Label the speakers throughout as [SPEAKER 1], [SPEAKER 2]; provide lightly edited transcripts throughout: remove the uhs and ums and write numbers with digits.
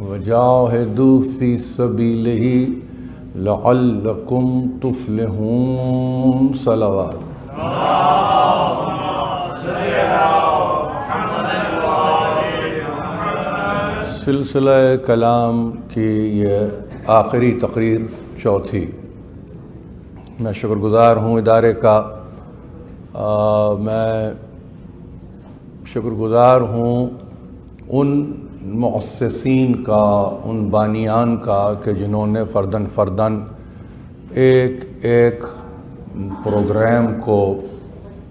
[SPEAKER 1] وجاہدوا فی سبیلہ لعلکم تفلحون صلوات۔ سلسلہ کلام کی یہ آخری تقریر چوتھی۔ میں شکر گزار ہوں ادارے کا، میں شکر گزار ہوں ان مؤسسین کا، ان بانیان کا کہ جنہوں نے فرداً ایک ایک پروگرام کو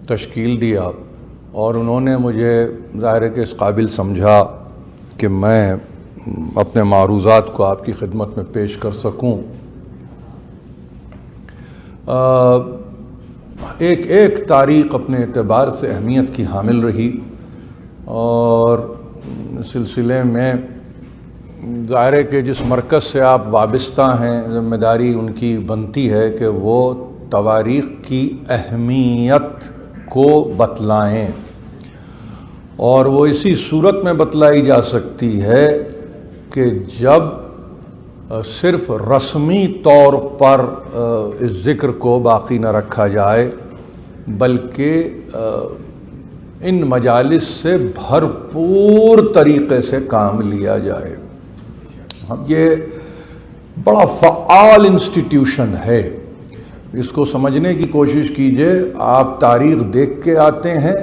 [SPEAKER 1] تشکیل دیا اور انہوں نے مجھے ظاہر ہے کہ اس قابل سمجھا کہ میں اپنے معروضات کو آپ کی خدمت میں پیش کر سکوں۔ ایک تاریخ اپنے اعتبار سے اہمیت کی حامل رہی، اور سلسلے میں ظاہر ہے کہ جس مرکز سے آپ وابستہ ہیں ذمہ داری ان کی بنتی ہے کہ وہ تواریخ کی اہمیت کو بتلائیں، اور وہ اسی صورت میں بتلائی جا سکتی ہے کہ جب صرف رسمی طور پر اس ذکر کو باقی نہ رکھا جائے بلکہ ان مجالس سے بھرپور طریقے سے کام لیا جائے۔ یہ بڑا فعال انسٹیٹیوشن ہے، اس کو سمجھنے کی کوشش کیجئے۔ آپ تاریخ دیکھ کے آتے ہیں،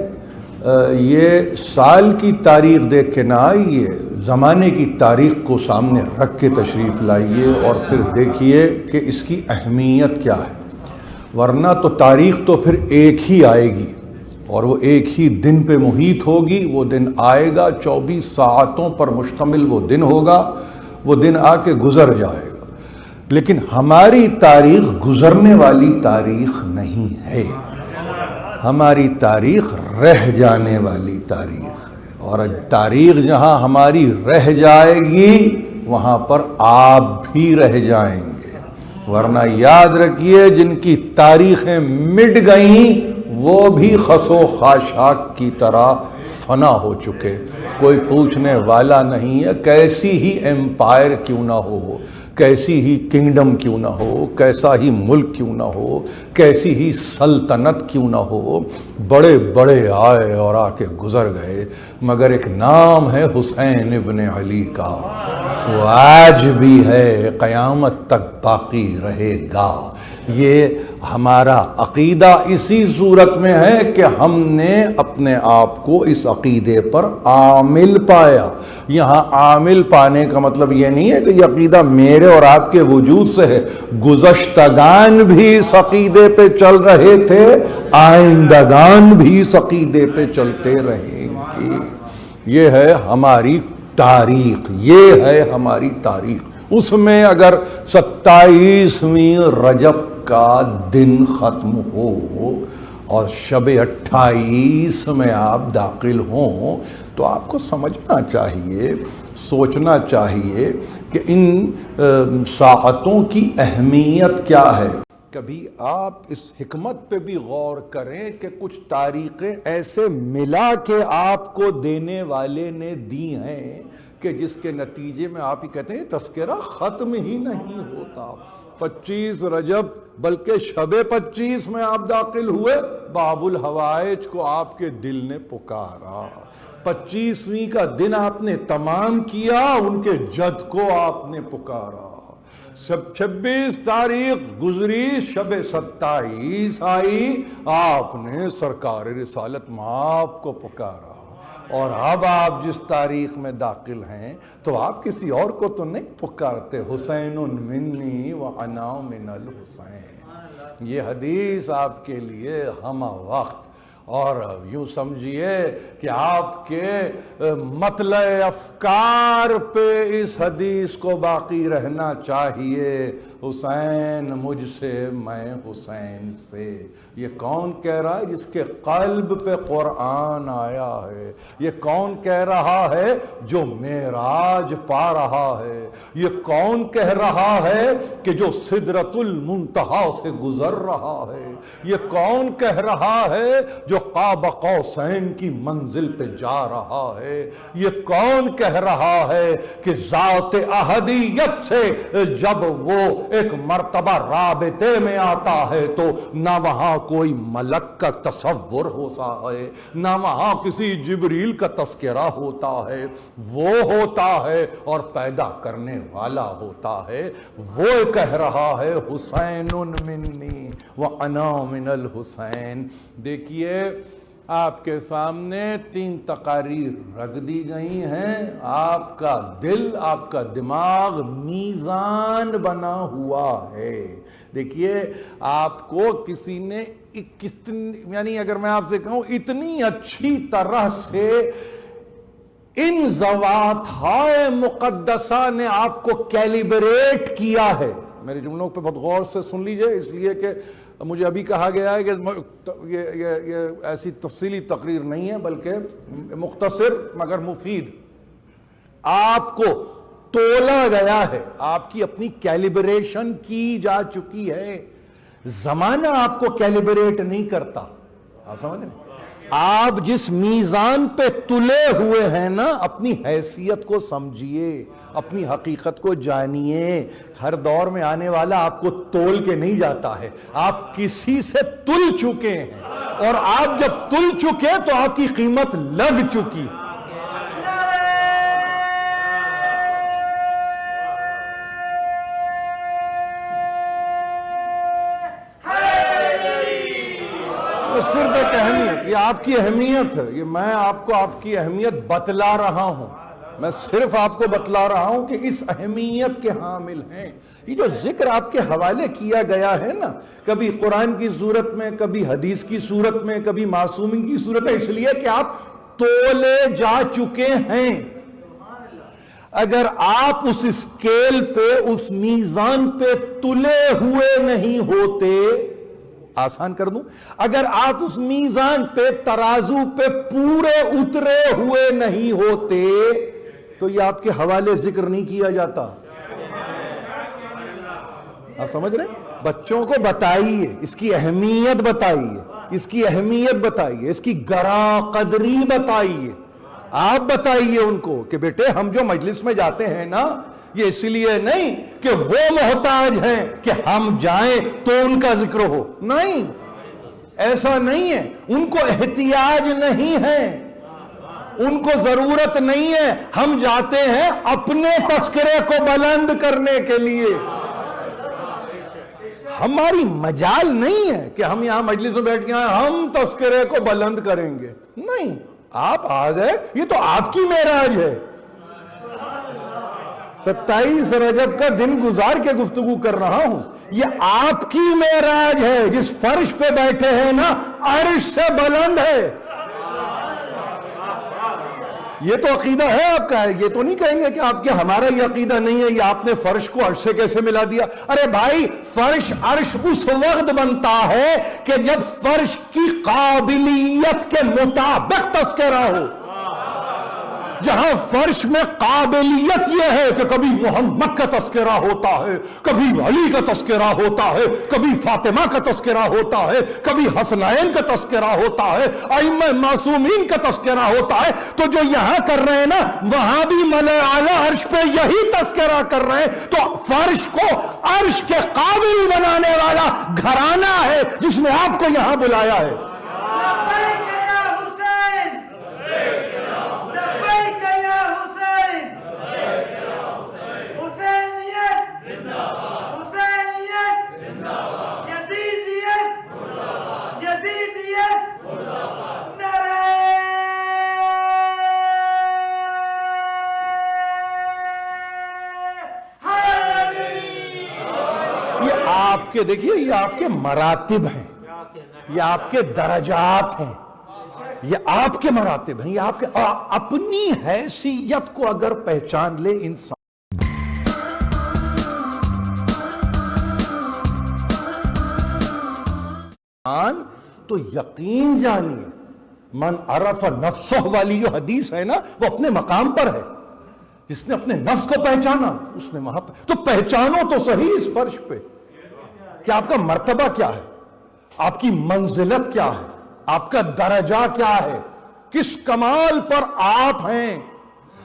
[SPEAKER 1] یہ سال کی تاریخ دیکھ کے نہ آئیے، زمانے کی تاریخ کو سامنے رکھ کے تشریف لائیے اور پھر دیکھیے کہ اس کی اہمیت کیا ہے، ورنہ تو تاریخ تو پھر ایک ہی آئے گی اور وہ ایک ہی دن پہ محیط ہوگی۔ وہ دن آئے گا، 24 ساعتوں پر مشتمل وہ دن ہوگا، وہ دن آ کے گزر جائے گا، لیکن ہماری تاریخ گزرنے والی تاریخ نہیں ہے، ہماری تاریخ رہ جانے والی تاریخ ہے، اور تاریخ جہاں ہماری رہ جائے گی وہاں پر آپ بھی رہ جائیں گے، ورنہ یاد رکھیے جن کی تاریخیں مٹ گئیں وہ بھی خس و خاشاک کی طرح فنا ہو چکے، کوئی پوچھنے والا نہیں ہے۔ کیسی ہی ایمپائر کیوں نہ ہو، کیسی ہی کنگڈم کیوں نہ ہو، کیسا ہی ملک کیوں نہ ہو، کیسی ہی سلطنت کیوں نہ ہو، بڑے بڑے آئے اور آ کے گزر گئے، مگر ایک نام ہے حسین ابن علی کا، وہ آج بھی ہے، قیامت تک باقی رہے گا۔ یہ ہمارا عقیدہ اسی صورت میں ہے کہ ہم نے اپنے آپ کو اس عقیدے پر عامل پایا۔ یہاں عامل پانے کا مطلب یہ نہیں ہے کہ یہ عقیدہ میرے اور آپ کے وجود سے ہے، گزشتگان بھی اس عقیدے پہ چل رہے تھے، آئندگان بھی اس عقیدے پہ چلتے رہیں گے۔ یہ ہے ہماری تاریخ، یہ ہے ہماری تاریخ۔ اس میں اگر 27ویں رجب کا دن ختم ہو اور شب 28 میں آپ داخل ہوں تو آپ کو سمجھنا چاہیے، سوچنا چاہیے کہ ان ساعتوں کی اہمیت کیا ہے۔ کبھی آپ اس حکمت پہ بھی غور کریں کہ کچھ تاریخیں ایسے ملا کے آپ کو دینے والے نے دی ہیں کہ جس کے نتیجے میں آپ ہی کہتے ہیں تذکرہ ختم ہی نہیں ہوتا۔ 25 رجب بلکہ شب 25 میں آپ داخل ہوئے، باب الحوائج کو آپ کے دل نے پکارا، 25ویں کا دن آپ نے تمام کیا، ان کے جد کو آپ نے پکارا، 26 تاریخ گزری، شب 27 آئی، آپ نے سرکار رسالت مآب کو پکارا، اور اب آپ جس تاریخ میں داخل ہیں تو آپ کسی اور کو تو نہیں پکارتے، حسین منی وانا من الحسین۔ یہ حدیث آپ کے لیے ہمہ وقت، اور یوں سمجھیے کہ آپ کے مطلع افکار پہ اس حدیث کو باقی رہنا چاہیے، حسین مجھ سے میں حسین سے۔ یہ کون کہہ رہا ہے؟ جس کے قلب پہ قرآن آیا ہے۔ یہ کون کہہ رہا ہے؟ جو معراج پا رہا ہے۔ یہ کون کہہ رہا ہے کہ جو سدرۃ المنتہا سے گزر رہا ہے۔ یہ کون کہہ رہا ہے جو قاب قوسین کی منزل پہ جا رہا ہے۔ یہ کون کہہ رہا ہے کہ ذات احدیت سے جب وہ ایک مرتبہ رابطے میں آتا ہے تو نہ وہاں کوئی ملک کا تصور ہوتا ہے، نہ وہاں کسی جبریل کا تذکرہ ہوتا ہے، وہ ہوتا ہے اور پیدا کرنے والا ہوتا ہے۔ وہ کہہ رہا ہے حسین منی وانا من الحسین۔ دیکھیے آپ کے سامنے 3 تقاریر رکھ دی گئی ہیں، آپ کا دل، آپ کا دماغ میزان بنا ہوا ہے۔ دیکھیے آپ کو کسی نے یعنی اگر میں آپ سے کہوں اتنی اچھی طرح سے ان ذواتہائے مقدسہ نے آپ کو کیلیبریٹ کیا ہے۔ میرے جملوں پہ بہت غور سے سن لیجئے، اس لیے کہ مجھے ابھی کہا گیا ہے کہ یہ ایسی تفصیلی تقریر نہیں ہے بلکہ مختصر مگر مفید۔ آپ کو تولا گیا ہے، آپ کی اپنی کیلیبریشن کی جا چکی ہے۔ زمانہ آپ کو کیلیبریٹ نہیں کرتا، آپ سمجھ رہے ہیں؟ آپ جس میزان پہ تلے ہوئے ہیں نا، اپنی حیثیت کو سمجھیے، اپنی حقیقت کو جانیے۔ ہر دور میں آنے والا آپ کو تول کے نہیں جاتا ہے، آپ کسی سے تل چکے ہیں، اور آپ جب تل چکے تو آپ کی قیمت لگ چکی۔ صرف ایک اہمیت، یہ آپ کی اہمیت ہے، یہ میں آپ کو آپ کی اہمیت بتلا رہا ہوں، میں صرف آپ کو بتلا رہا ہوں کہ اس اہمیت کے حامل ہیں۔ یہ جو ذکر آپ کے حوالے کیا گیا ہے نا، کبھی قرآن کی صورت میں، کبھی حدیث کی صورت میں، کبھی معصومین کی صورت میں، اس لیے کہ آپ تولے جا چکے ہیں۔ اگر آپ اس اسکیل پہ، اس میزان پہ تلے ہوئے نہیں ہوتے، آسان کر دوں، اگر آپ اس میزان پہ، ترازو پہ پورے اترے ہوئے نہیں ہوتے تو یہ آپ کے حوالے ذکر نہیں کیا جاتا۔ آپ سمجھ رہے ہیں؟ بچوں کو بتائیے، اس کی اہمیت بتائیے، اس کی اہمیت بتائیے، اس کی گراں قدری بتائیے۔ آپ بتائیے ان کو کہ بیٹے ہم جو مجلس میں جاتے ہیں نا، یہ اس لیے نہیں کہ وہ محتاج ہیں کہ ہم جائیں تو ان کا ذکر ہو، نہیں، ایسا نہیں ہے۔ ان کو احتیاج نہیں ہے، ان کو ضرورت نہیں ہے، ہم جاتے ہیں اپنے تذکرے کو بلند کرنے کے لیے۔ ہماری مجال نہیں ہے کہ ہم یہاں مجلس میں بیٹھ کے ہم تذکرے کو بلند کریں گے، نہیں، آپ آ گئے، یہ تو آپ کی معراج ہے۔ 27 رجب کا دن گزار کے گفتگو کر رہا ہوں، یہ آپ کی معراج ہے، جس فرش پہ بیٹھے ہیں نا، عرش سے بلند ہے۔ یہ تو عقیدہ ہے آپ کا، ہے، یہ تو نہیں کہیں گے کہ آپ کے ہمارا یہ عقیدہ نہیں ہے، یہ آپ نے فرش کو عرش سے کیسے ملا دیا؟ ارے بھائی، فرش عرش اس وقت بنتا ہے کہ جب فرش کی قابلیت کے مطابق تذکرہ ہو۔ جہاں فرش میں قابلیت یہ ہے کہ کبھی محمد کا تذکرہ ہوتا ہے، کبھی علی کا تذکرہ ہوتا ہے، کبھی فاطمہ کا تذکرہ ہوتا ہے، کبھی حسنین کا تذکرہ ہوتا ہے، ائمہ معصومین کا تذکرہ ہوتا ہے، تو جو یہاں کر رہے ہیں نا، وہاں بھی ملائے اعلیٰ عرش پہ یہی تذکرہ کر رہے ہیں۔ تو فرش کو عرش کے قابل بنانے والا گھرانہ ہے جس نے آپ کو یہاں بلایا ہے۔ آپ کے دیکھیے، یہ آپ کے مراتب ہیں، یہ آپ کے درجات ہیں، یہ آپ کے مراتب ہیں، یہ آپ کے اپنی حیثیت کو اگر پہچان لے انسان تو یقین جانیے، من عرف نفسہ والی جو حدیث ہے نا، وہ اپنے مقام پر ہے۔ جس نے اپنے نفس کو پہچانا اس نے وہاں پہ، تو پہچانو تو صحیح اس فرش پہ کہ آپ کا مرتبہ کیا ہے، آپ کی منزلت کیا ہے، آپ کا درجہ کیا ہے، کس کمال پر آپ ہیں.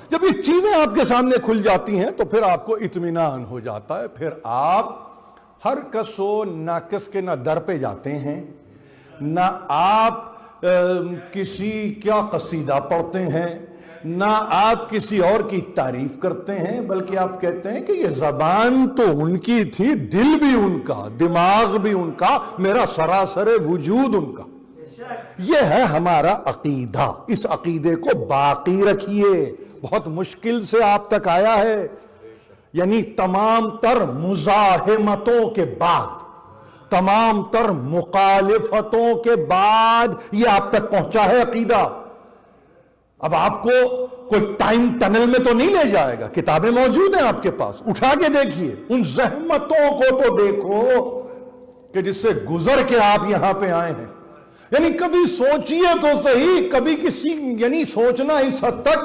[SPEAKER 1] جب یہ چیزیں آپ کے سامنے کھل جاتی ہیں تو پھر آپ کو اطمینان ہو جاتا ہے. پھر آپ ہر کس و ناقص کے نہ در پہ جاتے ہیں، نہ آپ کسی کیا قصیدہ پڑھتے ہیں، نہ آپ کسی اور کی تعریف کرتے ہیں، بلکہ آپ کہتے ہیں کہ یہ زبان تو ان کی تھی، دل بھی ان کا، دماغ بھی ان کا، میرا سراسر وجود ان کا. یہ ہے ہمارا عقیدہ. اس عقیدے کو باقی رکھیے. بہت مشکل سے آپ تک آیا ہے، یعنی تمام تر مزاحمتوں کے بعد، تمام تر مخالفتوں کے بعد یہ آپ تک پہنچا ہے عقیدہ. اب آپ کو کوئی ٹائم ٹنل میں تو نہیں لے جائے گا، کتابیں موجود ہیں آپ کے پاس، اٹھا کے دیکھیے. ان زحمتوں کو تو دیکھو کہ جس سے گزر کے آپ یہاں پہ آئے ہیں. یعنی کبھی سوچئے تو صحیح، کبھی کسی یعنی سوچنا اس حد تک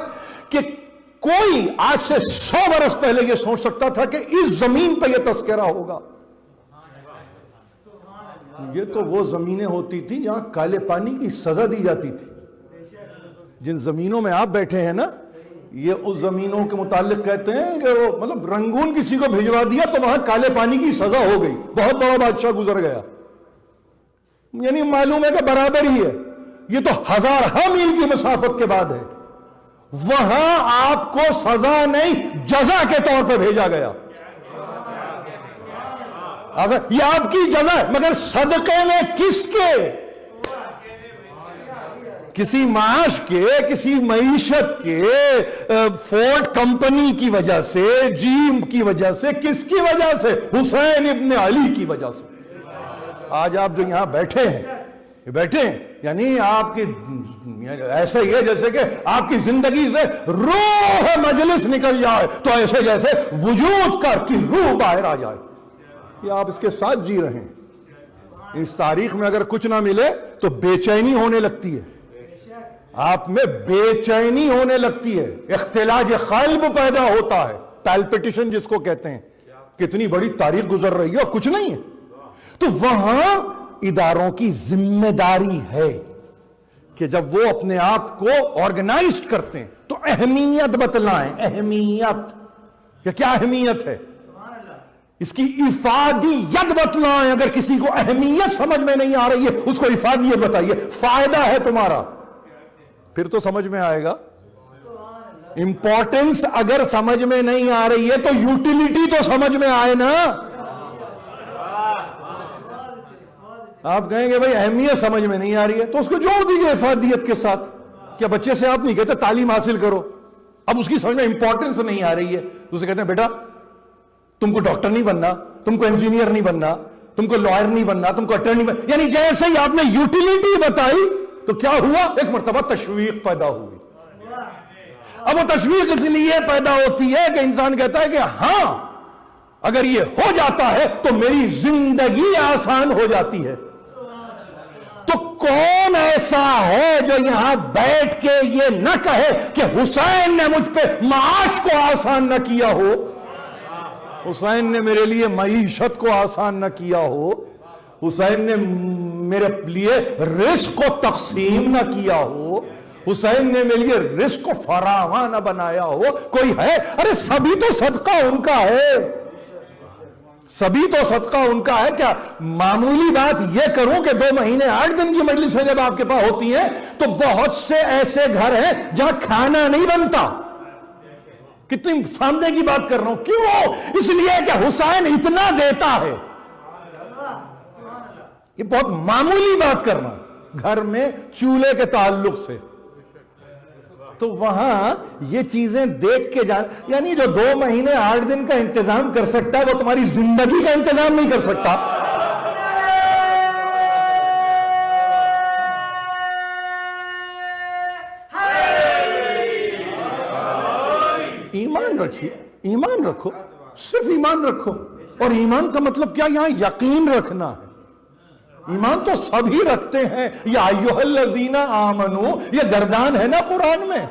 [SPEAKER 1] کہ کوئی آج سے 100 برس پہلے یہ سوچ سکتا تھا کہ اس زمین پہ یہ تذکرہ ہوگا. یہ تو وہ زمینیں ہوتی تھی جہاں کالے پانی کی سزا دی جاتی تھی. جن زمینوں میں آپ بیٹھے ہیں نا، یہ اس زمینوں کے متعلق کہتے ہیں کہ وہ مطلب رنگون کسی کو بھجوا دیا تو وہاں کالے پانی کی سزا ہو گئی، بہت بڑا بادشاہ گزر گیا. یعنی معلوم ہے کہ برابر ہی ہے. یہ تو ہزارہ میل کی مسافت کے بعد ہے. وہاں آپ کو سزا نہیں، جزا کے طور پہ بھیجا گیا. یہ آپ کی جزا ہے، مگر صدقے میں کس کے؟ کسی معاش کے، کسی معیشت کے، فورڈ کمپنی کی وجہ سے، جیم کی وجہ سے، کس کی وجہ سے؟ حسین ابن علی کی وجہ سے. آج آپ جو یہاں بیٹھے ہیں یعنی آپ کی ایسا ہی ہے جیسے کہ آپ کی زندگی سے روح مجلس نکل جائے، تو ایسے جیسے وجود کر کی روح باہر آ جائے. یہ آپ اس کے ساتھ جی رہے ہیں. اس تاریخ میں اگر کچھ نہ ملے تو بے چینی ہونے لگتی ہے، آپ میں بے چینی ہونے لگتی ہے، اختلاج قلب پیدا ہوتا ہے، پیلپٹیشن جس کو کہتے ہیں. کتنی بڑی تاریخ گزر رہی ہے اور کچھ نہیں ہے. تو وہاں اداروں کی ذمہ داری ہے کہ جب وہ اپنے آپ کو آرگنائزڈ کرتے ہیں تو اہمیت بتلائیں. اہمیت، یہ کیا اہمیت ہے؟ اس کی افادیت بتلائیں. اگر کسی کو اہمیت سمجھ میں نہیں آ رہی ہے اس کو افادیت بتائیے، فائدہ ہے تمہارا، پھر تو سمجھ میں آئے گا. امپورٹنس اگر سمجھ میں نہیں آ رہی ہے تو یوٹیلیٹی تو سمجھ میں آئے نا. آپ کہیں گے بھائی اہمیت سمجھ میں نہیں آ رہی ہے تو اس کو جوڑ دیجئے افادیت کے ساتھ. کیا بچے سے آپ نہیں کہتے تعلیم حاصل کرو، اب اس کی سمجھ میں امپورٹنس نہیں آ رہی ہے اسے کہتے ہیں بیٹا تم کو ڈاکٹر نہیں بننا، تم کو انجینئر نہیں بننا، تم کو لائر نہیں بننا، تم کو اٹرنی بننا. یعنی جیسے ہی آپ نے یوٹیلیٹی بتائی تو کیا ہوا؟ ایک مرتبہ تشویق پیدا ہوئی. اب وہ تشویق اس لیے پیدا ہوتی ہے کہ انسان کہتا ہے کہ ہاں اگر یہ ہو جاتا ہے تو میری زندگی آسان ہو جاتی ہے. تو کون ایسا ہے جو یہاں بیٹھ کے یہ نہ کہے کہ حسین نے مجھ پہ معاش کو آسان نہ کیا ہو، حسین نے میرے لیے معیشت کو آسان نہ کیا ہو، حسین نے میرے لیے رزق کو تقسیم نہ کیا ہو، حسین نے میرے لیے رزق کو فراواں نہ بنایا ہو. کوئی ہے؟ ارے سبھی تو صدقہ ان کا ہے، سبھی تو صدقہ ان کا ہے. کیا معمولی بات یہ کروں کہ 2 مہینے 8 دن کی مجلسیں جب آپ کے پاس ہوتی ہیں تو بہت سے ایسے گھر ہیں جہاں کھانا نہیں بنتا. کتنی سامنے کی بات کر رہا ہوں. کیوں؟ اس لیے کہ حسین اتنا دیتا ہے. یہ بہت معمولی بات کر رہا ہوں گھر میں چولہے کے تعلق سے. تو وہاں یہ چیزیں دیکھ کے جان، یعنی جو 2 مہینے 8 دن کا انتظام کر سکتا ہے وہ تمہاری زندگی کا انتظام نہیں کر سکتا. ایمان رکھیے، ایمان رکھو، صرف ایمان رکھو. اور ایمان کا مطلب کیا؟ یہاں یقین رکھنا ہے. ایمان تو سبھی رکھتے ہیں. یا ایھا الذین آمنو، یہ گردان ہے نا قرآن میں،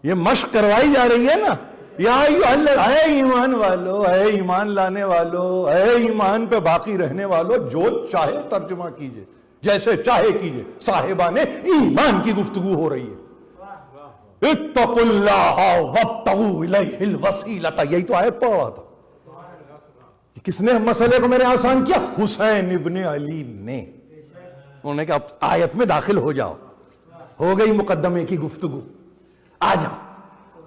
[SPEAKER 1] یہ مشق کروائی جا رہی ہے نا. یا اے ایمان والو، اے ایمان لانے والو، اے ایمان پہ باقی رہنے والو، جو چاہے ترجمہ کیجئے، جیسے چاہے کیجئے، صاحبان ایمان کی گفتگو ہو رہی ہے۔ اتقوا اللہ وابتغوا الیہ الوسیلۃ، یہی تو آیت پڑھا تھا۔ کس نے مسئلے کو میرے آسان کیا؟ حسین ابن علی نے۔ انہوں نے کہا اب آیت میں داخل ہو جاؤ، ہو گئی مقدمے کی گفتگو، آ جاؤ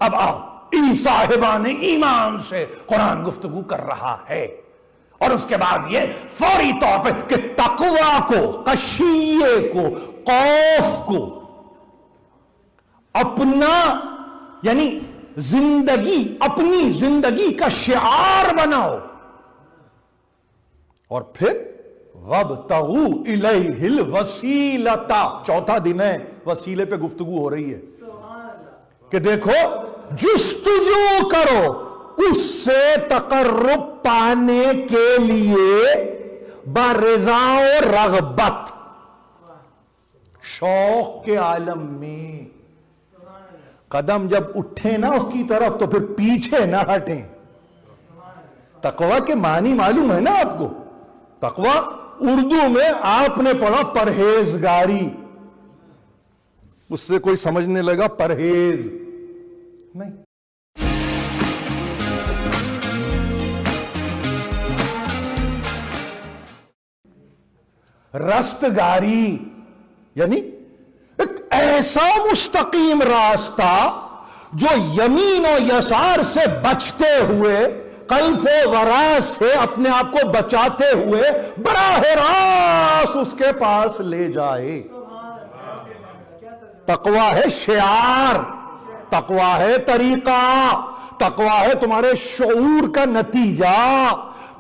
[SPEAKER 1] اب آؤ۔ صاحبان ایمان سے قرآن گفتگو کر رہا ہے، اور اس کے بعد یہ فوری طور پہ کہ تقوی کو، قشیے کو، خوف کو اپنا یعنی زندگی، اپنی زندگی کا شعار بناؤ، اور پھر وابتغوا الیہ الوسیلۃ، چوتھا دن ہے وسیلے پہ گفتگو ہو رہی ہے کہ دیکھو جستجو کرو اس سے تقرب پانے کے لیے برضا و رغبت، شوق کے عالم میں قدم جب اٹھے نا اس کی طرف تو پھر پیچھے نہ ہٹیں۔ تقوی کے معنی معلوم ہے نا آپ کو؟ تقوی اردو میں آپ نے پڑھا پرہیزگاری، اس سے کوئی سمجھنے لگا پرہیز نہیں۔ رستگاری یعنی ایک ایسا مستقیم راستہ جو یمین و یسار سے بچتے ہوئے، خلف و وراء سے اپنے آپ کو بچاتے ہوئے براہ راست اس کے پاس لے جائے۔ تقوی ہے شعار، تقوی ہے طریقہ، تقوی ہے تمہارے شعور کا نتیجہ،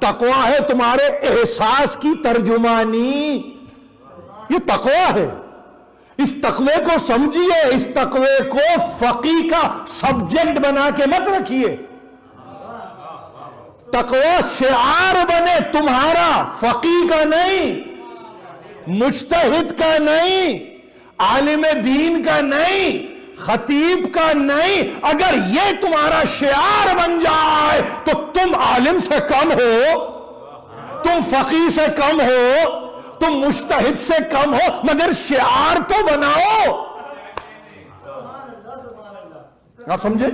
[SPEAKER 1] تقوی ہے تمہارے احساس کی ترجمانی، یہ تقوی ہے۔ اس تقوی کو سمجھیے، اس تقوی کو فقہ کا سبجیکٹ بنا کے مت رکھیے۔ تقوی شعار بنے تمہارا، فقہ کا نہیں، مجتہد کا نہیں، عالم دین کا نہیں، خطیب کا نہیں۔ اگر یہ تمہارا شعار بن جائے تو تم عالم سے کم ہو، تم فقیہ سے کم ہو، تم مجتہد سے کم ہو، مگر شعار تو بناؤ۔ آپ سمجھے؟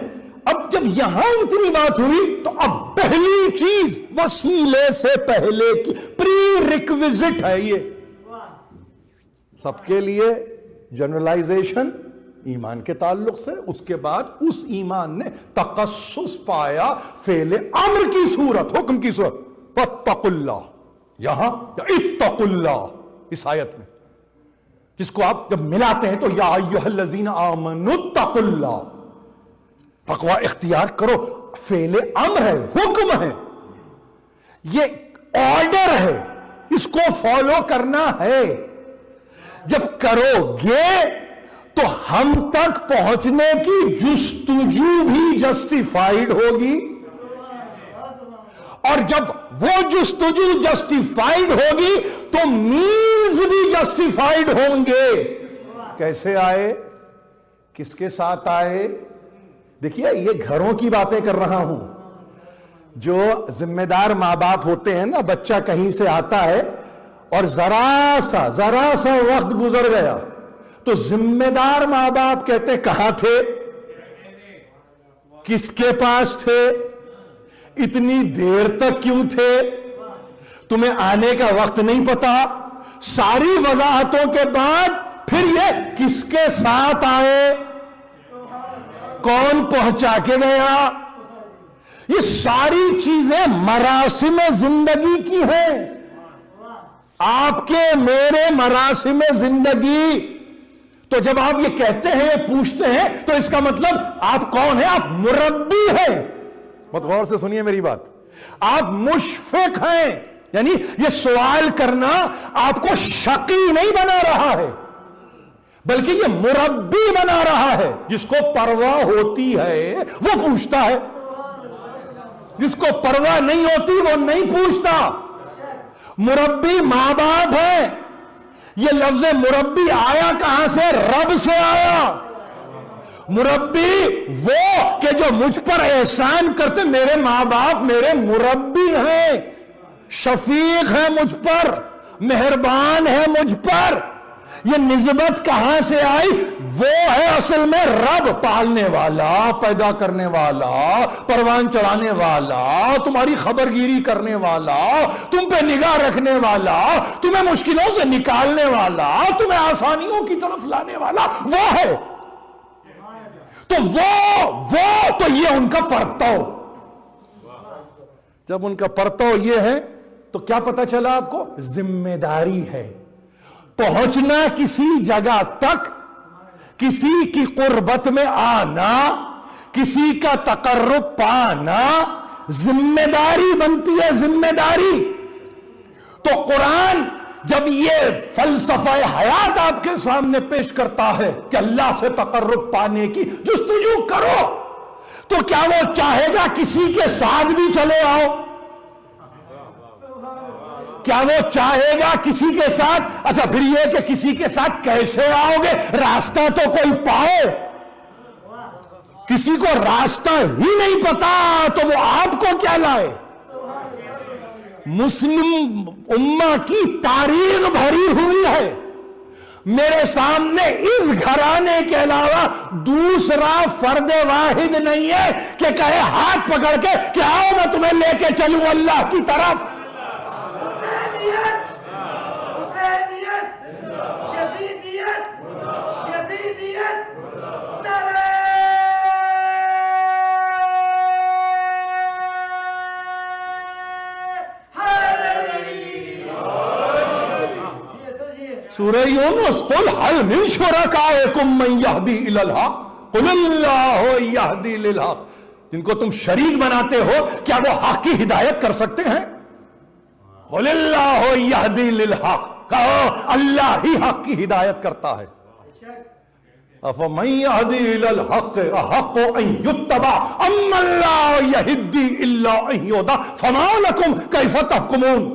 [SPEAKER 1] اب جب یہاں اتنی بات ہوئی تو اب پہلی چیز وسیلے سے پہلے کی پری ریکویزٹ ہے، یہ سب کے لیے جنرلائزیشن ایمان کے تعلق سے، اس کے بعد اس ایمان نے تخصص پایا فعل امر کی صورت، حکم کی صورت، فاتقوا اللہ، یہاں اتقوا اللہ اس آیت میں، جس کو آپ جب ملاتے ہیں تو یا ایھا الذین آمنوا اتقوا اللہ، تقوی اختیار کرو، فعل امر ہے، حکم ہے، یہ آرڈر ہے، اس کو فالو کرنا ہے۔ جب کرو گے تو ہم تک پہنچنے کی جستجو بھی جسٹیفائیڈ ہوگی، اور جب وہ جستجو جسٹیفائیڈ ہوگی تو مینز بھی جسٹیفائیڈ ہوں گے۔ کیسے آئے؟ کس کے ساتھ آئے؟ دیکھیے یہ گھروں کی باتیں کر رہا ہوں۔ جو ذمہ دار ماں باپ ہوتے ہیں نا، بچہ کہیں سے آتا ہے اور ذرا سا وقت گزر گیا تو ذمہ دار ماں باپ کہتے کہاں تھے، کس کے پاس تھے، اتنی دیر تک کیوں تھے، تمہیں آنے کا وقت نہیں پتا۔ ساری وضاحتوں کے بعد پھر یہ کس کے ساتھ آئے، کون پہنچا کے گیا، یہ ساری چیزیں مراسم زندگی کی ہیں، آپ کے میرے مراسم زندگی۔ تو جب آپ یہ کہتے ہیں، پوچھتے ہیں، تو اس کا مطلب آپ کون ہیں؟ آپ مربی ہیں۔ بہت غور سے سنیے میری بات، آپ مشفق ہیں، یعنی یہ سوال کرنا آپ کو شقی نہیں بنا رہا ہے، بلکہ یہ مربی بنا رہا ہے۔ جس کو پرواہ ہوتی ہے وہ پوچھتا ہے، جس کو پرواہ نہیں ہوتی وہ نہیں پوچھتا۔ مربی ماں باپ ہے۔ یہ لفظ مربی آیا کہاں سے؟ رب سے آیا۔ مربی وہ کہ جو مجھ پر احسان کرتے، میرے ماں باپ میرے مربی ہیں، شفیق ہیں مجھ پر، مہربان ہے مجھ پر. یہ نسبت کہاں سے آئی؟ وہ ہے اصل میں رب، پالنے والا، پیدا کرنے والا، پروان چڑھانے والا، تمہاری خبر گیری کرنے والا، تم پہ نگاہ رکھنے والا، تمہیں مشکلوں سے نکالنے والا، تمہیں آسانیوں کی طرف لانے والا وہ ہے. تو وہ تو یہ ان کا پرتو. جب ان کا پرتو یہ ہے تو کیا پتا چلا آپ کو؟ ذمہ داری ہے. پہنچنا کسی جگہ تک، کسی کی قربت میں آنا، کسی کا تقرب پانا، ذمہ داری بنتی ہے، ذمہ داری. تو قرآن جب یہ فلسفہ حیات آپ کے سامنے پیش کرتا ہے کہ اللہ سے تقرب پانے کی جستجو کرو، تو کیا وہ چاہے گا کسی کے ساتھ بھی چلے آؤ؟ کیا وہ چاہے گا کسی کے ساتھ؟ اچھا پھر یہ کہ کسی کے ساتھ کیسے آؤ گے؟ راستہ تو کوئی پائے. کسی کو راستہ ہی نہیں پتا تو وہ آپ کو کیا لائے؟ مسلم امہ کی تاریخ بھری ہوئی ہے. میرے سامنے اس گھرانے کے علاوہ دوسرا فرد واحد نہیں ہے کہ کہے ہاتھ پکڑ کے کہ آؤ میں تمہیں لے کے چلوں اللہ کی طرف. سورہ یونس قل هل من شرکائکم من یہدی الی الحق قل اللہ یہدی للحق. جن کو تم شریک بناتے ہو کیا وہ حق کی ہدایت کر سکتے ہیں؟ قل اللہ یہدی للحق، کہو اللہ ہی حق کی ہدایت کرتا ہے. افمن یہدی الی الحق احق ان یتبع امن لا یہدی الا ان یہدی فما لکم کیف تحکمون.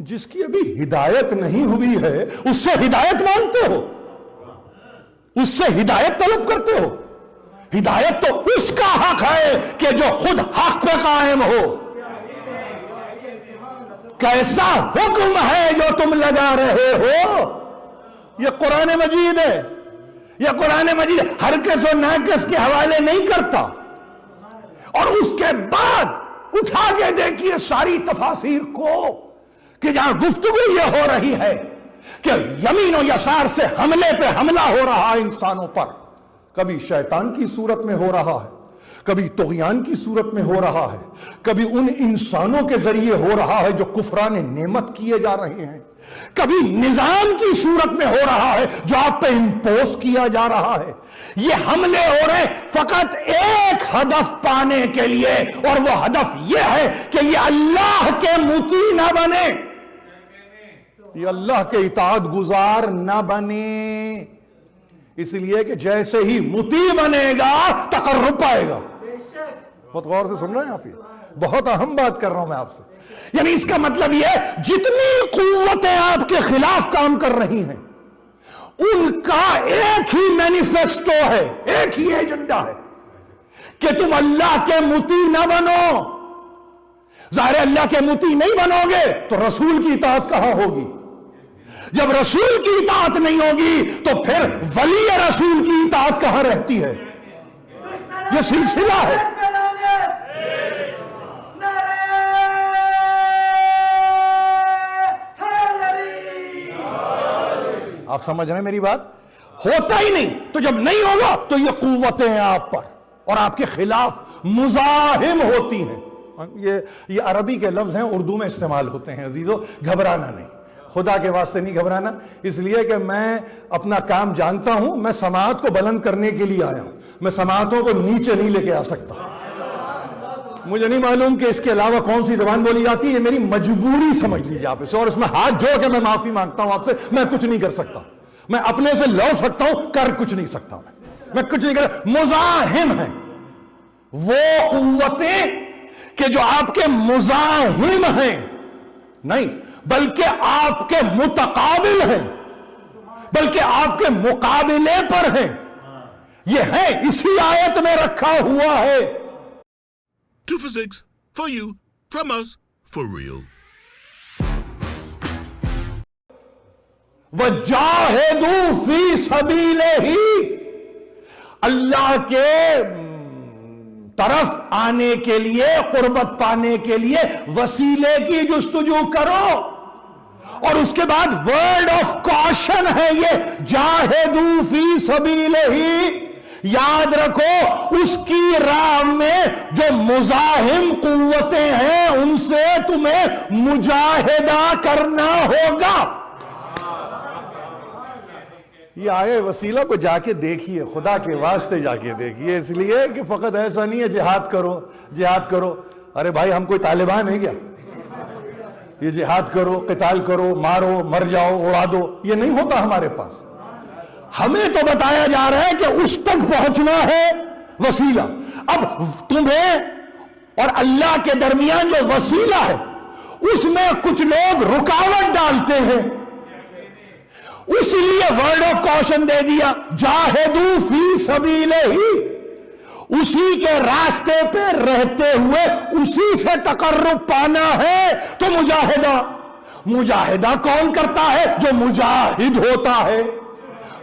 [SPEAKER 1] جس کی ابھی ہدایت نہیں ہوئی ہے اس سے ہدایت مانگتے ہو، اس سے ہدایت طلب کرتے ہو. ہدایت تو اس کا حق ہے کہ جو خود حق پہ قائم ہو. کیسا حکم ہے جو تم لگا رہے ہو؟ یہ قرآن مجید ہے. یہ قرآن مجید ہرکس و ناکس کے حوالے نہیں کرتا. اور اس کے بعد اٹھا کے دیکھیے ساری تفاسیر کو کہ جہاں گفتگو یہ ہو رہی ہے کہ یمین و یسار سے حملے پہ حملہ ہو رہا ہے انسانوں پر. کبھی شیطان کی صورت میں ہو رہا ہے، کبھی طغیان کی صورت میں ہو رہا ہے، کبھی ان انسانوں کے ذریعے ہو رہا ہے جو کفران نعمت کیے جا رہے ہیں، کبھی نظام کی صورت میں ہو رہا ہے جو آپ پہ امپوز کیا جا رہا ہے. یہ حملے ہو رہے فقط ایک ہدف پانے کے لیے، اور وہ ہدف یہ ہے کہ یہ اللہ کے مطیع نہ بنے، یہ اللہ کے اطاعت گزار نہ بنے. اس لیے کہ جیسے ہی مطیع بنے گا تقرب پائے گا. بہت غور سے سن رہے ہیں آپ؟ یہ بہت اہم بات کر رہا ہوں میں آپ سے. یعنی اس کا مطلب یہ ہے جتنی قوتیں آپ کے خلاف کام کر رہی ہیں ان کا ایک ہی مینیفیسٹو ہے، ایک ہی ایجنڈا ہے کہ تم اللہ کے مطیع نہ بنو. ظاہر اللہ کے مطیع نہیں بنو گے تو رسول کی اطاعت کہاں ہوگی؟ جب رسول کی اطاعت نہیں ہوگی تو پھر ولی رسول کی اطاعت کہاں رہتی ہے؟ یہ سلسلہ ہے. آپ سمجھ رہے ہیں میری بات؟ ہوتا ہی نہیں. تو جب نہیں ہوگا تو یہ قوتیں آپ پر اور آپ کے خلاف مزاحم ہوتی ہیں. یہ عربی کے لفظ ہیں، اردو میں استعمال ہوتے ہیں. عزیزو گھبرانا نہیں، خدا کے واسطے نہیں گھبرانا. اس لیے کہ میں اپنا کام جانتا ہوں. میں سماعت کو بلند کرنے کے لیے آیا ہوں، میں سماعتوں کو نیچے نہیں لے کے آ سکتا. مجھے نہیں معلوم کہ اس کے علاوہ کون سی زبان بولی جاتی ہے. یہ میری مجبوری سمجھ لیجیے آپ اسے، اور اس میں ہاتھ جوڑ کے میں معافی مانگتا ہوں آپ سے. میں کچھ نہیں کر سکتا. میں اپنے سے لڑ سکتا ہوں، کر کچھ نہیں سکتا. میں کچھ نہیں کر. مزاحم ہیں وہ قوتیں کہ جو آپ کے مزاحم ہیں، نہیں بلکہ آپ کے متقابل ہیں، بلکہ آپ کے مقابلے پر ہیں. یہ ہے اسی آیت میں رکھا ہوا ہے.
[SPEAKER 2] 2 for 6 for you from us for real.
[SPEAKER 1] وَجَاهِدُوا فِي سَبِيلِهِ، اللہ کے طرف آنے کے لیے، قربت پانے کے لیے وسیلے کی جستجو کرو. اور اس کے بعد ورڈ آف کاشن ہے یہ، جاہدوا فی سبیلہ. یاد رکھو اس کی راہ میں جو مزاحم قوتیں ہیں ان سے تمہیں مجاہدہ کرنا ہوگا. یہ آئے وسیلہ کو جا کے دیکھیے، خدا کے واسطے جا کے دیکھیے، اس لیے کہ فقط ایسا نہیں ہے جہاد کرو جہاد کرو. ارے بھائی ہم کوئی طالبان ہیں کیا؟ یہ جہاد کرو، قتال کرو، مارو، مر جاؤ، اڑا دو، یہ نہیں ہوتا ہمارے پاس. ہمیں تو بتایا جا رہا ہے کہ اس تک پہنچنا ہے وسیلہ. اب تمہیں اور اللہ کے درمیان جو وسیلہ ہے اس میں کچھ لوگ رکاوٹ ڈالتے ہیں، اس لیے ورڈ آف کاشن دے دیا، جاہدوا فی سبیلہ. اسی کے راستے پہ رہتے ہوئے اسی سے تقرب پانا ہے تو مجاہدہ کون کرتا ہے؟ جو مجاہد ہوتا ہے.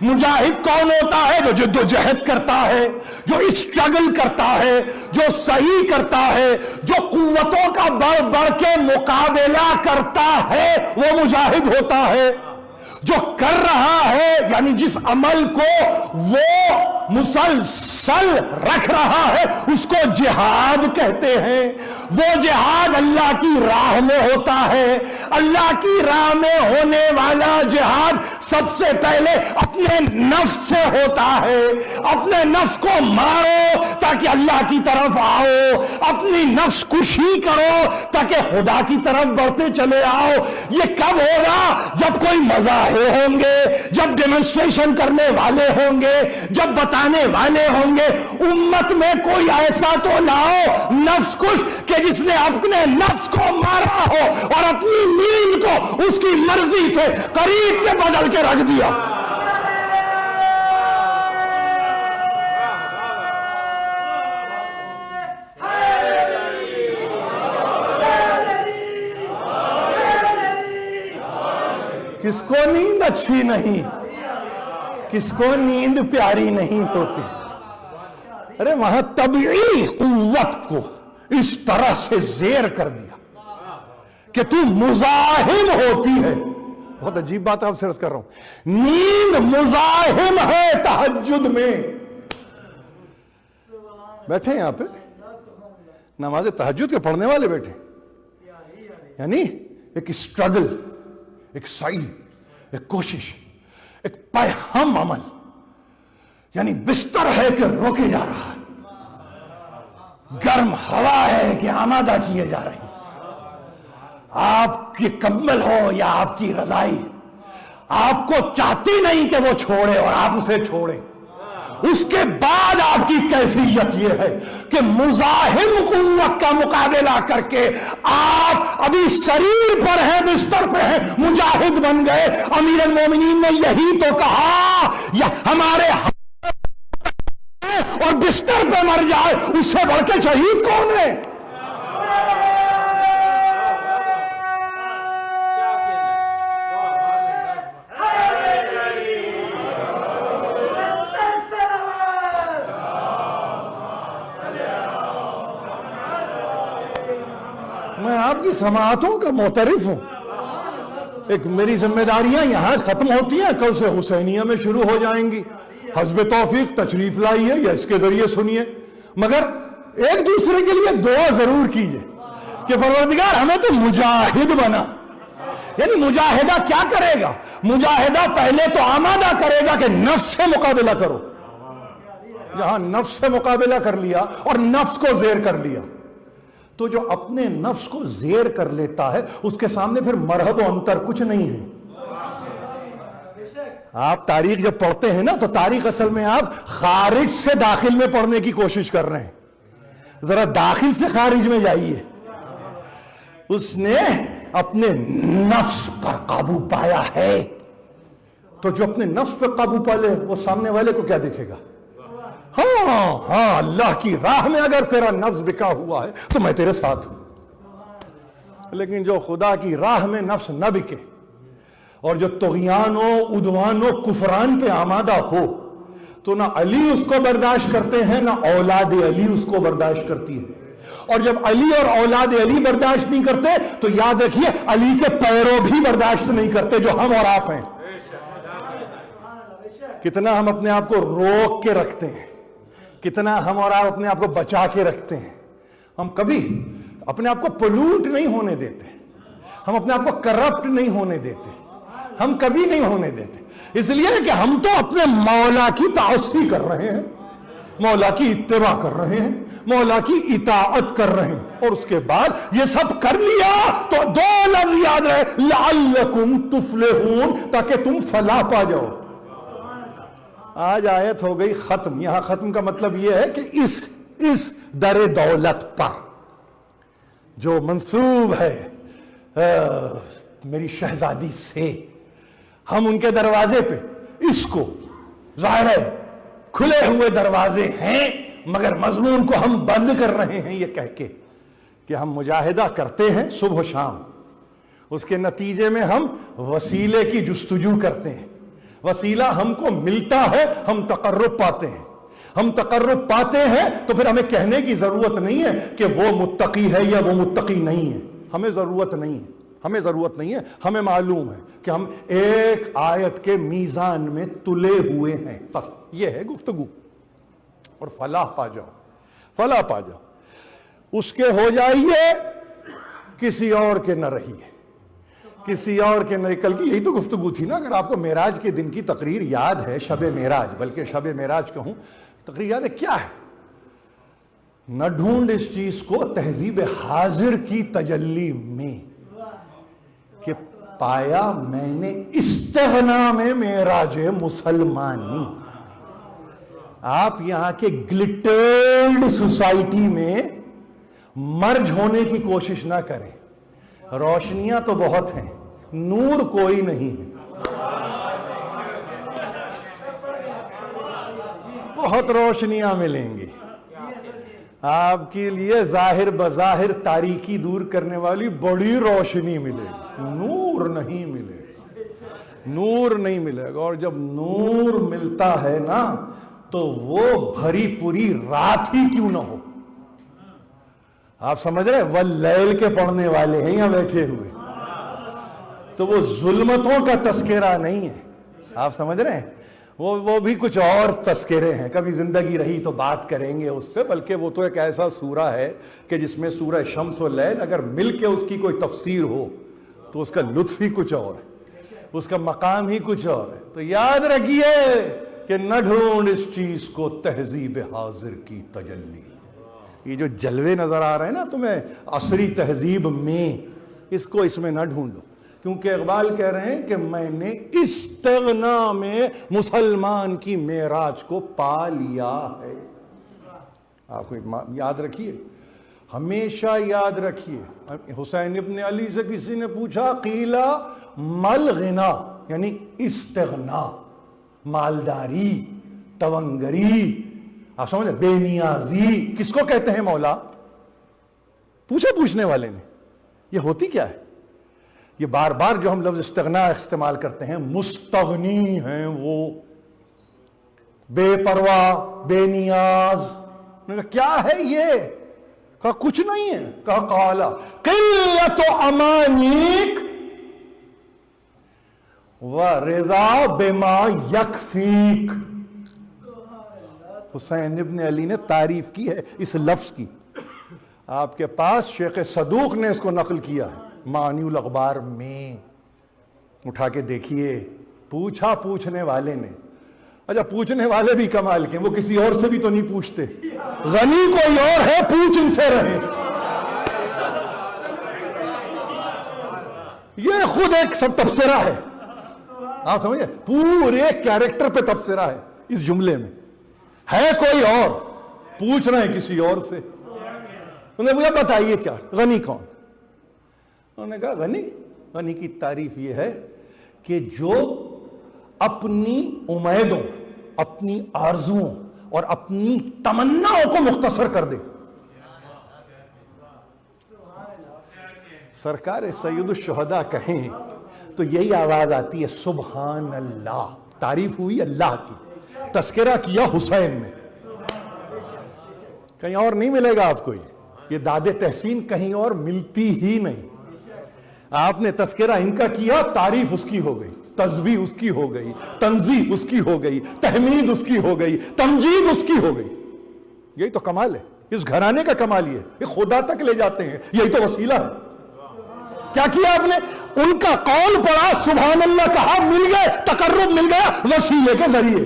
[SPEAKER 1] مجاہد کون ہوتا ہے؟ جو جد و جہد کرتا ہے، جو اسٹرگل کرتا ہے، جو صحیح کرتا ہے، جو قوتوں کا بڑھ بڑھ کے مقابلہ کرتا ہے، وہ مجاہد ہوتا ہے. جو کر رہا ہے یعنی جس عمل کو وہ مسلسل رکھ رہا ہے اس کو جہاد کہتے ہیں. وہ جہاد اللہ کی راہ میں ہوتا ہے. اللہ کی راہ میں ہونے والا جہاد سب سے پہلے اپنے نفس سے ہوتا ہے. اپنے نفس کو مارو تاکہ اللہ کی طرف آؤ، اپنی نفس کشی کرو تاکہ خدا کی طرف بڑھتے چلے آؤ. یہ کب ہوگا؟ جب کوئی مظاہر ہوں گے، جب ڈیمونسٹریشن کرنے والے ہوں گے، جب بتانے والے ہوں گے. امت میں کوئی ایسا تو لاؤ نفس کش کہ جس نے اپنے نفس کو مارا ہو اور اپنی نیند کو اس کی مرضی سے قریب سے بدل کے رکھ دیا. کس کو نیند اچھی نہیں، کس کو نیند پیاری نہیں ہوتی. ارے وہاں طبعی قوت کو اس طرح سے زیر کر دیا کہ تو مزاحم ہوتی ہے. بہت عجیب بات آپ سے عرض کر رہا ہوں، نیند مزاحم ہے تہجد میں. بیٹھے یہاں پہ نماز تہجد کے پڑھنے والے بیٹھے، یعنی ایک اسٹرگل، ایک سعی، ایک کوشش، ایک پیہم عمل، یعنی بستر ہے کہ روکے جا رہا ہے، گرم ہوا ہے کہ آمادہ کیے جا رہے ہیں. آپ کی کمبل ہو یا آپ کی رضائی، آپ کو چاہتی نہیں کہ وہ چھوڑے اور آپ اسے چھوڑیں. اس کے بعد آپ کی کیفیت یہ ہے کہ مزاحم قوت کا مقابلہ کر کے آپ ابھی شریر پر ہیں، بستر پہ ہیں، مجاہد بن گئے. امیر المومنین نے یہی تو کہا، یا ہمارے اور بستر پہ مر جائے اس سے بڑھ کے شہید کون ہے؟ میں آپ کی سماعتوں کا معترف ہوں. ایک میری ذمہ داریاں یہاں ختم ہوتی ہیں، کل سے حسینیہ میں شروع ہو جائیں گی. حسب توفیق تشریف لائیے یا اس کے ذریعے سنیے، مگر ایک دوسرے کے لیے دعا ضرور کیجئے کہ پروردگار ہمیں تو مجاہد بنا. یعنی مجاہدہ کیا کرے گا؟ مجاہدہ پہلے تو آمادہ کرے گا کہ نفس سے مقابلہ کرو. جہاں نفس سے مقابلہ کر لیا اور نفس کو زیر کر لیا، تو جو اپنے نفس کو زیر کر لیتا ہے اس کے سامنے پھر مرحب و انتر کچھ نہیں ہے. آپ تاریخ جب پڑھتے ہیں نا تو تاریخ اصل میں آپ خارج سے داخل میں پڑھنے کی کوشش کر رہے ہیں. ذرا داخل سے خارج میں جائیے. اس نے اپنے نفس پر قابو پایا ہے، تو جو اپنے نفس پر قابو پا لے وہ سامنے والے کو کیا دکھے گا؟ ہاں اللہ کی راہ میں اگر تیرا نفس بکا ہوا ہے تو میں تیرے ساتھ ہوں. لیکن جو خدا کی راہ میں نفس نہ بکے، اور جو طغیان و عدوان و کفران پہ آمادہ ہو تو نہ علی اس کو برداشت کرتے ہیں نہ اولاد علی اس کو برداشت کرتی ہے، اور جب علی اور اولاد علی برداشت نہیں کرتے تو یاد رکھیے علی کے پیروں بھی برداشت نہیں کرتے، جو ہم اور آپ ہیں۔ کتنا ہم اپنے آپ کو روک کے رکھتے ہیں، کتنا ہم اور آپ اپنے آپ کو بچا کے رکھتے ہیں، ہم کبھی اپنے آپ کو پولوٹ نہیں ہونے دیتے، ہم اپنے آپ کو کرپٹ نہیں ہونے دیتے، ہم کبھی نہیں ہونے دیتے، اس لیے کہ ہم تو اپنے مولا کی تعصی کر رہے ہیں، مولا کی اتباع کر رہے ہیں، مولا کی اطاعت کر رہے ہیں، اور اس کے بعد یہ سب کر لیا تو دو لفظ یاد رہے، لعلکم تفلحون، تاکہ تم فلاح پا جاؤ۔ آج آیت ہو گئی ختم۔ یہاں ختم کا مطلب یہ ہے کہ اس در دولت پر جو منسوب ہے میری شہزادی سے، ہم ان کے دروازے پہ اس کو ظاہر ہے کھلے ہوئے دروازے ہیں، مگر مضمون کو ہم بند کر رہے ہیں یہ کہہ کے کہ ہم مجاہدہ کرتے ہیں صبح و شام، اس کے نتیجے میں ہم وسیلے کی جستجو کرتے ہیں، وسیلہ ہم کو ملتا ہے، ہم تقرب پاتے ہیں، ہم تقرب پاتے ہیں تو پھر ہمیں کہنے کی ضرورت نہیں ہے کہ وہ متقی ہے یا وہ متقی نہیں ہے، ہمیں ضرورت نہیں ہے، ہمیں ضرورت نہیں ہے، ہمیں معلوم ہے کہ ہم ایک آیت کے میزان میں تلے ہوئے ہیں، بس یہ ہے گفتگو۔ اور فلاح پا جاؤ، فلاح پا جاؤ، اس کے ہو جائیے، کسی اور کے نہ رہیے، کسی اور کے نہ۔ کل کی یہی تو گفتگو تھی نا، اگر آپ کو معراج کے دن کی تقریر یاد ہے، شب معراج، بلکہ شب معراج کہوں، تقریر یاد ہے کیا ہے؟ نہ ڈھونڈ اس چیز کو تہذیب حاضر کی تجلی میں کہ پایا میں نے استغنا میں معراج مسلمانی۔ آپ یہاں کے گلٹرڈ سوسائٹی میں مرج ہونے کی کوشش نہ کریں، روشنیاں تو بہت ہیں، نور کوئی نہیں ہے، بہت روشنیاں ملیں گی آپ کے لیے، ظاہر بظاہر تاریکی دور کرنے والی بڑی روشنی ملے گی، نور نہیں ملے گا، نور نہیں ملے گا۔ اور جب نور ملتا ہے نا تو وہ بھری پوری رات ہی کیوں نہ ہو، آپ سمجھ رہے ہیں، واللیل کے پڑھنے والے ہیں یہاں بیٹھے ہوئے، تو وہ ظلمتوں کا تذکرہ نہیں ہے، آپ سمجھ رہے ہیں، وہ بھی کچھ اور تذکرے ہیں، کبھی زندگی رہی تو بات کریں گے اس پہ، بلکہ وہ تو ایک ایسا سورہ ہے کہ جس میں سورہ شمس و لیل اگر مل کے اس کی کوئی تفسیر ہو تو اس کا لطف ہی کچھ اور ہے، اس کا مقام ہی کچھ اور ہے۔ تو یاد رکھیے کہ نہ ڈھونڈ اس چیز کو تہذیب حاضر کی تجلی، یہ جو جلوے نظر آ رہے ہیں نا تمہیں عصری تہذیب میں، اس کو اس میں نہ ڈھونڈو، کیونکہ اقبال کہہ رہے ہیں کہ میں نے استغنا میں مسلمان کی معراج کو پا لیا ہے۔ آپ کو یاد رکھیے، ہمیشہ یاد رکھیے، حسین ابن علی سے کسی نے پوچھا قیلا مل غنا، یعنی استغنا، مالداری، تونگری، آپ سمجھے، بے نیازی کس کو کہتے ہیں مولا؟ پوچھنے والے نے یہ ہوتی کیا ہے؟ یہ بار بار جو ہم لفظ استغنا استعمال کرتے ہیں، مستغنی ہیں وہ، بے پرواہ، بے نیاز۔ کیا ہے یہ؟ کہا کچھ نہیں ہے، کہا قالا قلت امانیک ورضا بما یکفیک۔ حسین ابن علی نے تعریف کی ہے اس لفظ کی، آپ کے پاس شیخ صدوق نے اس کو نقل کیا ہے معانی الاخبار میں، اٹھا کے دیکھیے، پوچھا پوچھنے والے نے۔ اچھا پوچھنے والے بھی کمال کے، وہ کسی اور سے بھی تو نہیں پوچھتے، غنی کوئی اور ہے، پوچھ ان سے رہے۔ یہ خود ایک سب تبصرہ ہے، آپ سمجھے، پورے کیریکٹر پہ تبصرہ ہے اس جملے میں، ہے کوئی اور، پوچھ رہے ہیں کسی اور سے۔ انہوں نے پوچھا بتائیے کیا غنی کون؟ انہوں نے کہا غنی کی تعریف یہ ہے کہ جو اپنی امیدوں، اپنی آرزوؤں اور اپنی تمناؤں کو مختصر کر دے۔ سرکار سید الشہداء کہیں تو یہی آواز آتی ہے سبحان اللہ، تعریف ہوئی اللہ کی، تذکرہ کیا حسین نے. کہیں اور نہیں ملے گا آپ کو. یہ داد تحسین کہیں اور ملتی ہی نہیں. آپ نے تذکرہ ان کا کیا، تعریف اس کی ہو گئی، تسبیح اس کی ہو گئی، تنزیہ اس کی ہو گئی، تحمید اس کی ہو گئی، تمجید اس کی ہو گئی. یہی تو کمال ہے اس گھرانے کا. کمال یہ خدا تک لے جاتے ہیں. یہی تو وسیلہ ہے. کیا کیا آپ نے؟ ان کا قول پڑھا، سبحان اللہ کہا، مل گئے، تقرب مل گیا وسیلے کے ذریعے.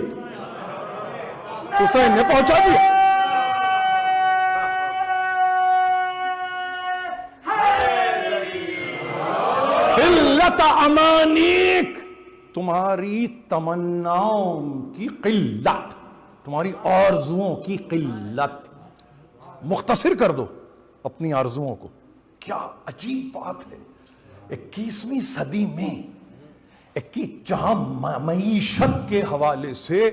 [SPEAKER 1] حسین نے پہنچا دیا. قلت امانیک، تمہاری تمناؤں کی قلت، تمہاری آرزوؤں کی قلت. مختصر کر دو اپنی آرزوؤں کو. کیا عجیب بات ہے 21ویں صدی میں جہاں معیشت کے حوالے سے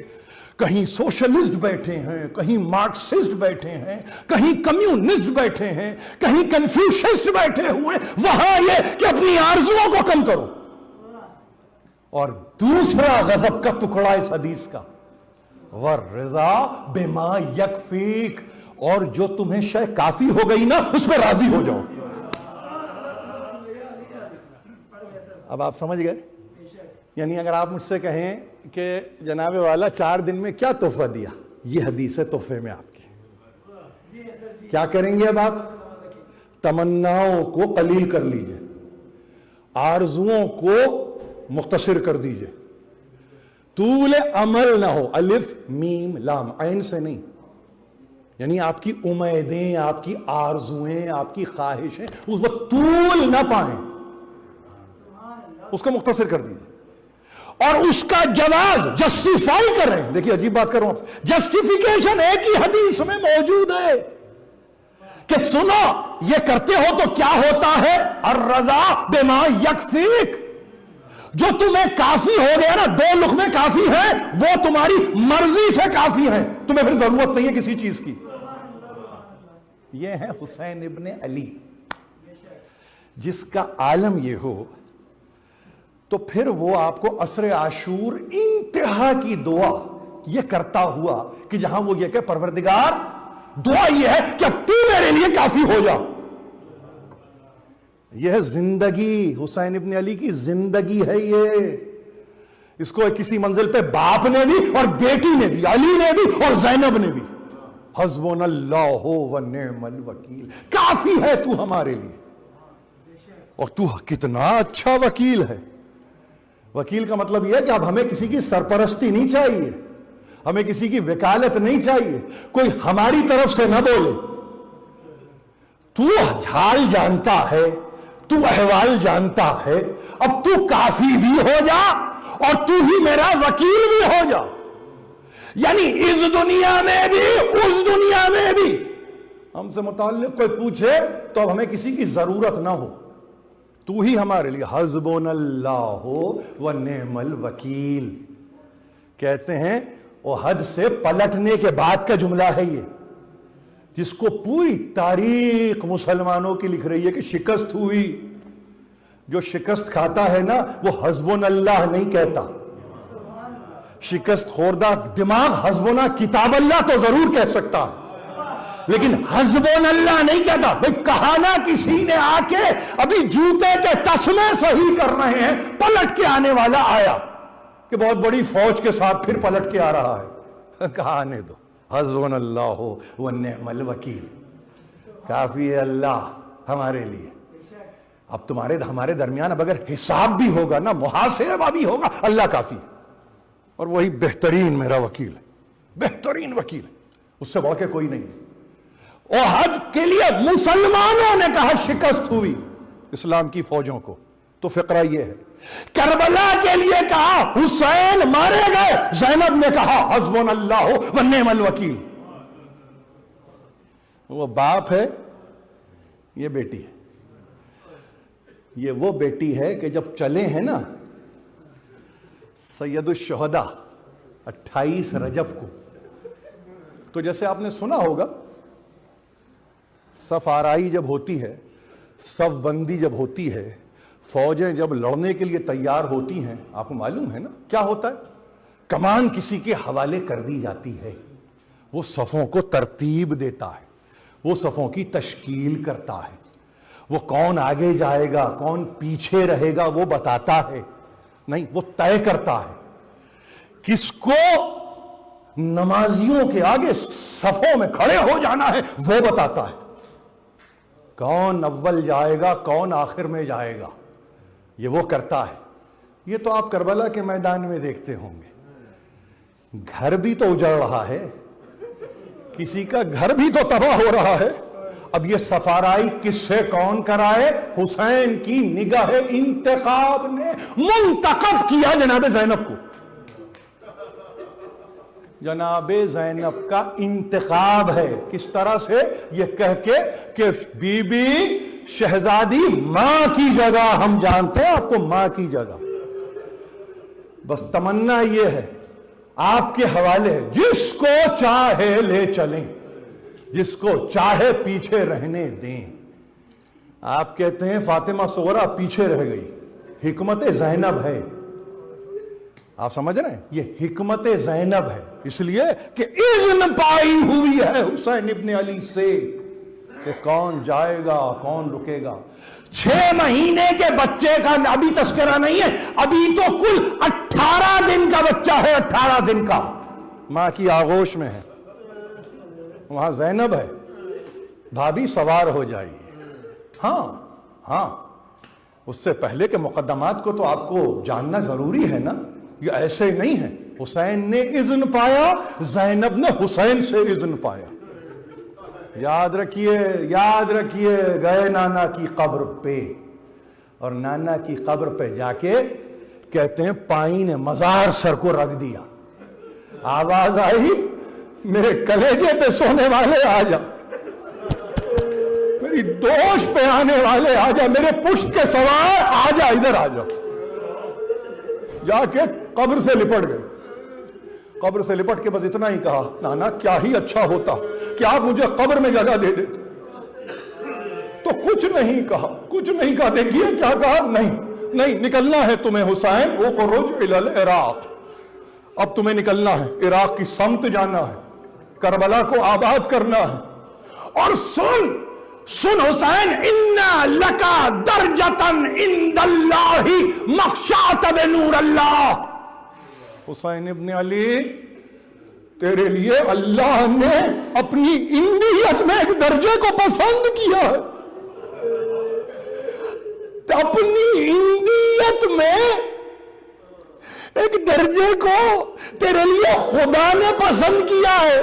[SPEAKER 1] کہیں سوشلسٹ بیٹھے ہیں، کہیں مارکسسٹ بیٹھے ہیں، کہیں کمیونسٹ بیٹھے ہیں، کہیں کنفیوشسٹ بیٹھے ہوئے، وہاں یہ کہ اپنی آرزوؤں کو کم کرو. اور دوسرا غضب کا ٹکڑا اس حدیث کا، وَالرِّضَا بِمَا يَكْفِيكَ، اور جو تمہیں شے کافی ہو گئی نا اس پہ راضی ہو جاؤ. اب آپ سمجھ گئے؟ یعنی اگر آپ مجھ سے کہیں کہ جناب والا 4 دن میں کیا تحفہ دیا، یہ حدیث ہے تحفے میں آپ کی. کیا کریں گے اب آپ؟ تمناؤں کو قلیل کر لیجئے، آرزوؤں کو مختصر کر دیجئے، طول عمل نہ ہو، الف میم لام عین سے نہیں. یعنی آپ کی امیدیں، آپ کی آرزویں، آپ کی خواہشیں اس وقت طول نہ پائیں، اس کو مختصر کر دیجئے. اور اس کا جواز جسٹیفائی کر رہے ہیں. دیکھیے عجیب بات کروں آپ سے، جسٹیفیکیشن ایک ہی حدیث میں موجود ہے کہ سنو یہ کرتے ہو تو کیا ہوتا ہے، الرضا بما یکفیک، جو تمہیں کافی ہو گیا نا، 2 لقمے کافی ہیں، وہ تمہاری مرضی سے کافی ہیں، تمہیں پھر ضرورت نہیں ہے کسی چیز کی. یہ ہے حسین ابن علی. جس کا عالم یہ ہو تو پھر وہ آپ کو عصر عاشور انتہا کی دعا یہ کرتا ہوا کہ جہاں وہ یہ کہ پروردگار دعا یہ ہے کہ اب تو میرے لیے کافی ہو جا. یہ ہے زندگی، حسین ابن علی کی زندگی ہے یہ. اس کو کسی منزل پہ باپ نے بھی اور بیٹی نے بھی، علی نے بھی اور زینب نے بھی، حسبنا اللہ و نعم الوکیل، کافی ہے تو ہمارے لیے. اور تو کتنا اچھا وکیل ہے. وکیل کا مطلب یہ ہے کہ اب ہمیں کسی کی سرپرستی نہیں چاہیے، ہمیں کسی کی وکالت نہیں چاہیے، کوئی ہماری طرف سے نہ بولے. تو حال جانتا ہے، تو احوال جانتا ہے، اب تو کافی بھی ہو جا اور تو ہی میرا وکیل بھی ہو جا. یعنی اس دنیا میں بھی اس دنیا میں بھی ہم سے متعلق کوئی پوچھے تو اب ہمیں کسی کی ضرورت نہ ہو، تو ہی ہمارے لیے حسبنا اللہ و نعم الوکیل. کہتے ہیں احد سے پلٹنے کے بعد کا جملہ ہے یہ، جس کو پوری تاریخ مسلمانوں کی لکھ رہی ہے کہ شکست ہوئی. جو شکست کھاتا ہے نا وہ حسبنا اللہ نہیں کہتا. شکست خوردہ دماغ حسبنا کتاب اللہ تو ضرور کہہ سکتا ہے، لیکن حسبنا اللہ نہیں کہتا. بھئی کہا نا کسی نے آ کے ابھی جوتے کے تسمے صحیح کر رہے ہیں، پلٹ کے آنے والا آیا کہ بہت بڑی فوج کے ساتھ پھر پلٹ کے آ رہا ہے. کہا آنے دو، حسبنا اللہ و نعم الوکیل، کافی ہے اللہ ہمارے لیے. اب ہمارے درمیان اب اگر حساب بھی ہوگا نا، محاسبہ بھی ہوگا، اللہ کافی ہے. اور وہی بہترین میرا وکیل ہے، بہترین وکیل ہے، اس سے بڑھ کے کوئی نہیں ہے. احد کے لیے مسلمانوں نے کہا شکست ہوئی اسلام کی فوجوں کو، تو فقرہ یہ ہے. کربلا کے لیے کہا حسین مارے گئے، زینب نے کہا حسبنا اللہ و نعم الوکیل. وہ باپ ہے، یہ بیٹی ہے. یہ وہ بیٹی ہے کہ جب چلے ہیں نا سید الشہداء 28 رجب کو، تو جیسے آپ نے سنا ہوگا صف آرائی جب ہوتی ہے، صف بندی جب ہوتی ہے، فوجیں جب لڑنے کے لیے تیار ہوتی ہیں، آپ کو معلوم ہے نا کیا ہوتا ہے؟ کمان کسی کے حوالے کر دی جاتی ہے، وہ صفوں کو ترتیب دیتا ہے، وہ صفوں کی تشکیل کرتا ہے، وہ کون آگے جائے گا کون پیچھے رہے گا وہ بتاتا ہے، نہیں وہ طے کرتا ہے کس کو نمازیوں کے آگے صفوں میں کھڑے ہو جانا ہے، وہ بتاتا ہے کون اول جائے گا کون آخر میں جائے گا، یہ وہ کرتا ہے۔ یہ تو آپ کربلا کے میدان میں دیکھتے ہوں گے، گھر بھی تو اجڑ رہا ہے، کسی کا گھر بھی تو تباہ ہو رہا ہے، اب یہ سفارائی کس سے کون کرائے؟ حسین کی نگاہ انتخاب نے منتخب کیا جناب زینب کو، جناب زینب کا انتخاب ہے۔ کس طرح سے؟ یہ کہہ کے کہ بی بی شہزادی ماں کی جگہ، ہم جانتے ہیں آپ کو ماں کی جگہ، بس تمنا یہ ہے آپ کے حوالے ہے، جس کو چاہے لے چلیں، جس کو چاہے پیچھے رہنے دیں۔ آپ کہتے ہیں فاطمہ صغرا پیچھے رہ گئی، حکمت زینب ہے، آپ سمجھ رہے ہیں؟ یہ حکمت زینب ہے، اس لیے کہ اذن پائی ہوئی ہے حسین ابن علی سے کہ کون جائے گا کون رکے گا۔ 6 مہینے کے بچے کا ابھی تذکرہ نہیں ہے، ابھی تو کل 18 دن کا بچہ ہے، 18 دن کا، ماں کی آغوش میں ہے، وہاں زینب ہے، بھابھی سوار ہو جائیے۔ ہاں اس سے پہلے کے مقدمات کو تو آپ کو جاننا ضروری ہے نا، یہ ایسے نہیں ہے حسین نے اذن پایا، زینب نے حسین سے اذن پایا۔ یاد رکھیے گئے نانا کی قبر پہ، اور نانا کی قبر پہ جا کے کہتے ہیں پائی نے مزار سر کو رکھ دیا، آواز آئی میرے کلیجے پہ سونے والے آ جا، میری دوش پہ آنے والے آ جا، میرے پشت کے سوار آ جا، ادھر آ جا۔ جا کے قبر سے لپٹ گئے، قبر سے لپٹ کے بس اتنا ہی کہا نانا کیا ہی اچھا ہوتا کہ آپ مجھے قبر میں جگہ دے دیتے، تو کچھ نہیں کہا، دیکھیے کیا کہا، نہیں نکلنا ہے تمہیں حسین، اخرج الی العراق، اب تمہیں نکلنا ہے، عراق کی سمت جانا ہے، کربلا کو آباد کرنا ہے، اور سن حسین، انا لکا درجتن عند اللہ مخشات بنور اللہ، حسین ابن علی تیرے لیے اللہ نے اپنی انبیت میں ایک درجے کو پسند کیا ہے، اپنی انبیت میں ایک درجے کو تیرے لیے خدا نے پسند کیا ہے۔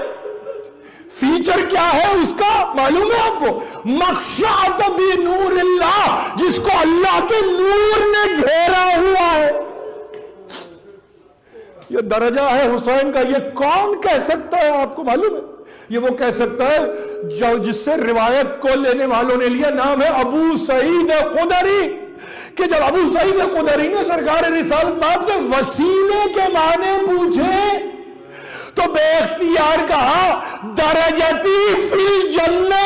[SPEAKER 1] فیچر کیا ہے اس کا معلوم ہے آپ کو؟ مخشعت بنور اللہ، جس کو اللہ کے نور نے گھیرا ہوا ہے، یہ درجہ ہے حسین کا۔ یہ کون کہہ سکتا ہے آپ کو معلوم ہے؟ یہ وہ کہہ سکتا ہے جس سے روایت کو لینے والوں نے لیا، نام ہے ابو سعید خدری، کہ جب ابو سعید خدری نے سرکار رسالت مآب سے وسیلے کے معنی پوچھے تو بے اختیار کہا درجتی فی الجنہ،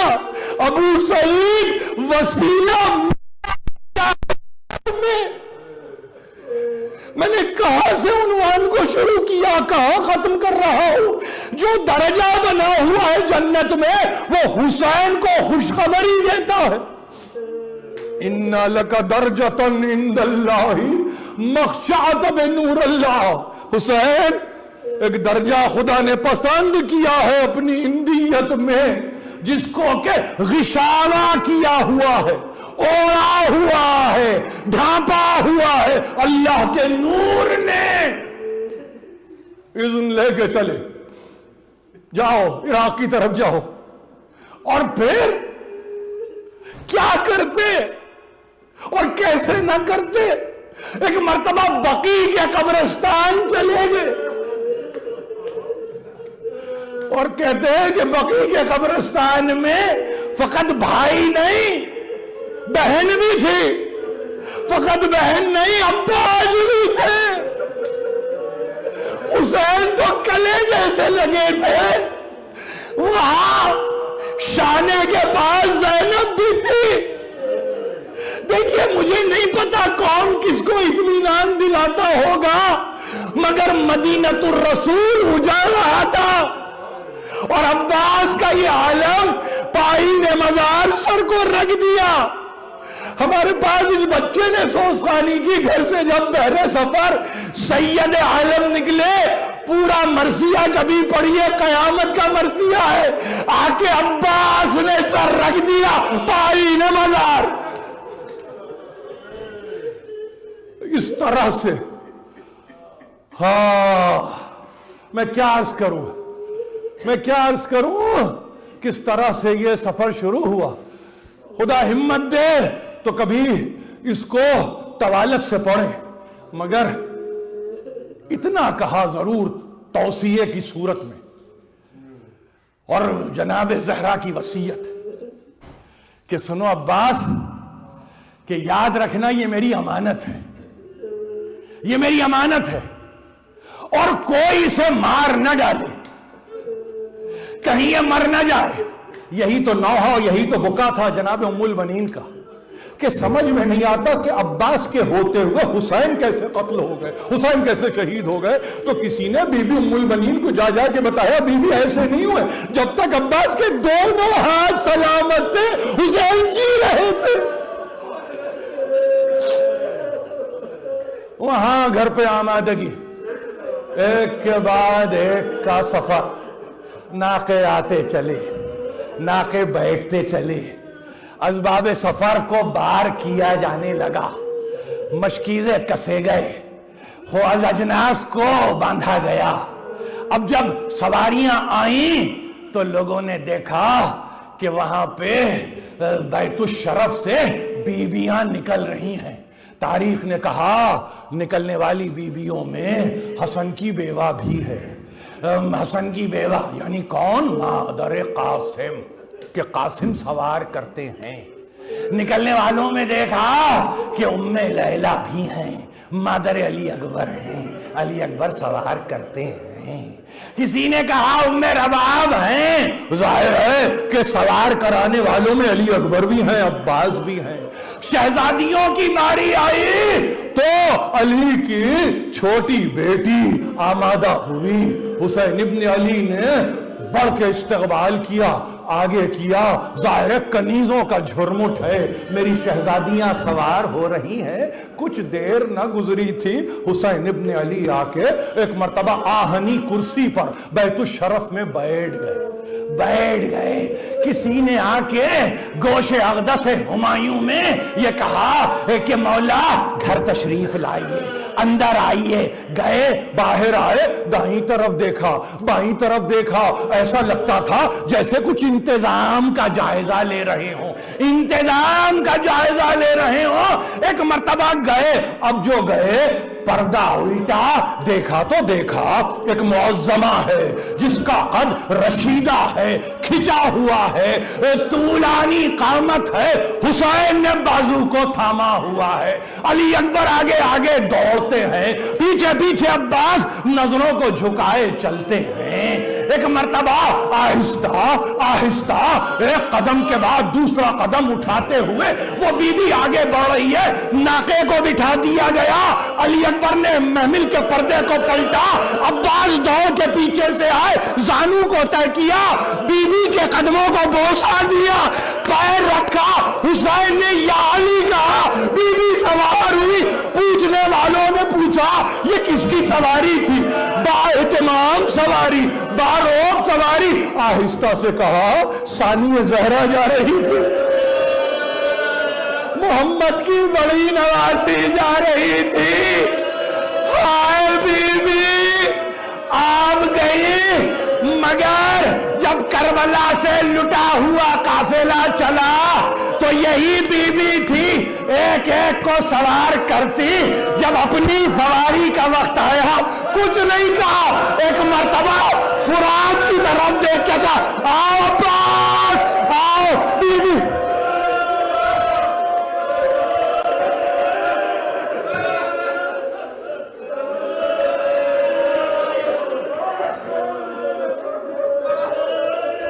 [SPEAKER 1] ابو سعید وسیلہ میں نے کہاں سے عنوان کو شروع کیا کہاں ختم کر رہا ہوں؟ جو درجہ بنا ہوا ہے جنت میں وہ حسین کو خوشخبری دیتا ہے، اِنَّ لَكَ دَرْجَةً عِندَ اللَّهِ مَخْشَعَةً بِنُورِ اللَّهِ، حسین ایک درجہ خدا نے پسند کیا ہے اپنی انبیت میں، جس کو کہ غشاوہ کیا ہوا ہے، اوڑا ہوا ہے، ڈھانپا ہوا ہے اللہ کے نور نے۔ اذن لے کے چلے، جاؤ عراق کی طرف جاؤ، اور پھر کیا کرتے اور کیسے نہ کرتے؟ ایک مرتبہ بقیع کے قبرستان چلے گئے اور کہتے ہیں کہ بقیع کے قبرستان میں فقط بھائی نہیں بہن بھی تھی، فقط بہن نہیں عباس بھی تھے، حسین تو کلے جیسے لگے تھے، وہاں شانے کے پاس زینب بھی تھی۔ دیکھیے مجھے نہیں پتا رسول آتا ہوگا، مگر مدینۃ الرسول اجڑ رہا تھا، اور عباس کا یہ عالم پائی نے مزار سر کو رکھ دیا۔ ہمارے پاس اس بچے نے افسوس خانی کی، گھر سے جب بحر سفر سید عالم نکلے، پورا مرثیہ کبھی پڑھیے، قیامت کا مرثیہ ہے، آ کے عباس نے سر رکھ دیا پائی نے مزار۔ اس طرح سے میں کیا عرض کروں کس طرح سے یہ سفر شروع ہوا۔ خدا ہمت دے تو کبھی اس کو طوالت سے پڑھیں، مگر اتنا کہا ضرور توصیے کی صورت میں، اور جناب زہرا کی وصیت کہ سنو عباس، کہ یاد رکھنا یہ میری امانت ہے، یہ میری امانت ہے، اور کوئی اسے مار نہ ڈالے، کہیں یہ مر نہ جائے۔ یہی تو نوحہ، یہی تو بکا تھا جناب ام البنین کا، کہ سمجھ میں نہیں آتا کہ عباس کے ہوتے ہوئے حسین کیسے قتل ہو گئے، حسین کیسے شہید ہو گئے۔ تو کسی نے بی بی ام البنین کو جا کے بتایا، بی بی ایسے نہیں ہوئے، جب تک عباس کے دونوں ہاتھ سلامت تھے حسین جی رہے تھے۔ وہاں گھر پہ آمادگی، ایک کے بعد ایک کا سفر، ناقے آتے چلے، ناقے بیٹھتے چلے، اسباب سفر کو بار کیا جانے لگا، مشکیزیں کسے گئے، خوال اجناس کو باندھا گیا۔ اب جب سواریاں آئیں تو لوگوں نے دیکھا کہ وہاں پہ بیت الشرف سے بیویاں نکل رہی ہیں۔ تاریخ نے کہا نکلنے والی بیویوں میں حسن کی بیوہ بھی ہے۔ حسن کی بیوہ یعنی کون؟ مادر قاسم، کہ قاسم سوار کرتے ہیں۔ نکلنے والوں میں دیکھا کہ ام لیلہ بھی ہیں، مادر علی اکبر ہیں، علی اکبر سوار کرتے ہیں۔ کسی نے کہا ام رباب ہیں، ظاہر ہے کہ سوار کرانے والوں میں علی اکبر بھی ہیں، عباس بھی ہیں۔ شہزادیوں کی باری آئی تو علی کی چھوٹی بیٹی آمادہ ہوئی، حسین ابن علی نے بڑھ کے استقبال کیا، آگے کیا، ظاہر کنیزوں کا جھرمٹ ہے، میری شہزادیاں سوار ہو رہی ہیں۔ کچھ دیر نہ گزری تھی، حسین ابن علی آ کے ایک مرتبہ آہنی کرسی پر بیت الشرف میں بیٹھ گئے۔ کسی نے آ کے گوش اقدس ہمایوں میں یہ کہا کہ مولا گھر تشریف لائیے، اندر آئیے۔ گئے، باہر آئے، دائیں طرف دیکھا، بائیں طرف دیکھا، ایسا لگتا تھا جیسے کچھ انتظام کا جائزہ لے رہے ہوں، ایک مرتبہ گئے، اب جو گئے پردہ الٹا دیکھا تو دیکھا ایک معظمہ ہے جس کا قد رشیدہ ہے، کھچا ہوا ہے، طولانی قامت ہے، حسین نے بازو کو تھاما ہوا ہے، علی اکبر آگے آگے دوڑتے ہیں، پیچھے پیچھے عباس نظروں کو جھکائے چلتے ہیں۔ ایک مرتبہ آہستہ آہستہ ایک قدم کے بعد دوسرا قدم اٹھاتے ہوئے وہ بی بی آگے بڑھ رہی ہے، ناقے کو بٹھا دیا گیا، علی اکبر نے محمل کے پردے کو پلٹا، عباس دوڑ کے پیچھے سے آئے، زانو کو طے کیا، بی بی کے قدموں کو بوسہ دیا، پیر رکھا، حسین نے یا علی کہا، بی بی سوار ہوئی۔ پوچھنے والوں نے پوچھا یہ کس کی سواری تھی؟ با اہتمام سواری، با روب سواری۔ آہستہ سے کہا ثانی زہرا جا رہی تھی، محمد کی بڑی نوازی جا رہی تھی۔ ہائے بی بی آپ گئی، مگر جب کربلا سے لٹا ہوا قافلہ چلا تو یہی بی بی تھی ایک ایک کو سوار کرتی۔ جب اپنی سواری کا وقت آیا کچھ نہیں کہا، ایک مرتبہ فرات کی طرف دیکھ کے کہا آؤ عباس آؤ بی بی۔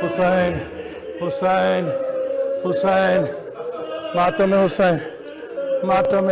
[SPEAKER 1] حسین حسین حسین، ماتم حسین، ماتم